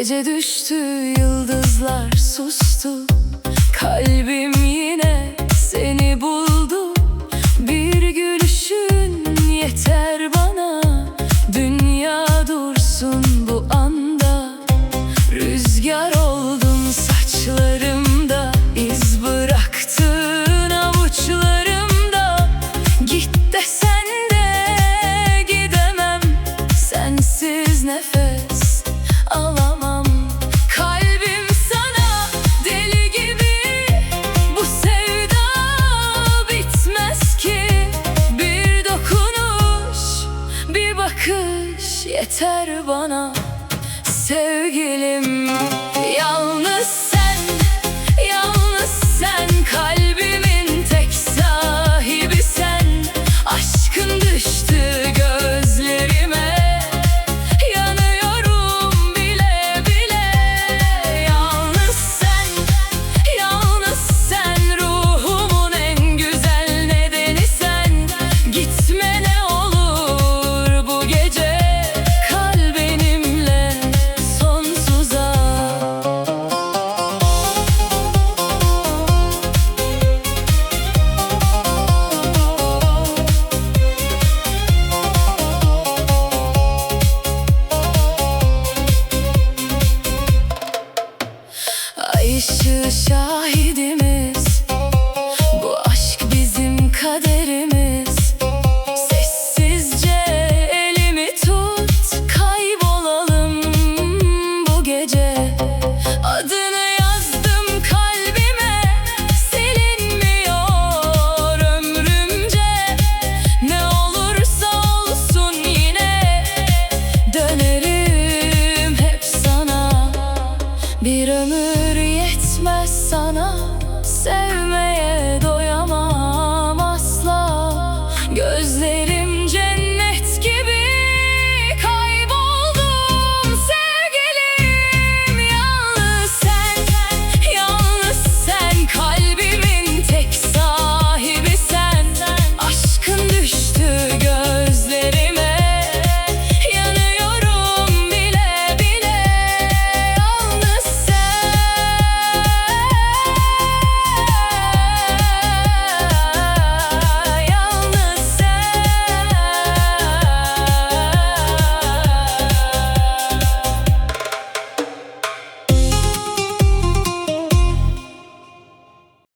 Gece düştü, yıldızlar sustu. Kalbim yine seni buldu. Bir gülüşün yeter bana. Dünya dursun bu anda. Rüzgar oldun saçlarımda, iz bıraktın avuçlarımda. Git desen de gidemem, sensiz nefes alamam. Kalbim sana deli gibi, bu sevda bitmez ki. Bir dokunuş, bir bakış yeter bana. Sevgilim, yalnız sen, yalnız sen. Kalbimin tek sahibi sen. Aşkın düştü gözlerime, yanıyorum bile bile. Yalnız sen, yalnız sen. Ruhumun en güzel nedeni sen. Gitme ne olur bu gece, kal benimle sonsuza. Ay ışığı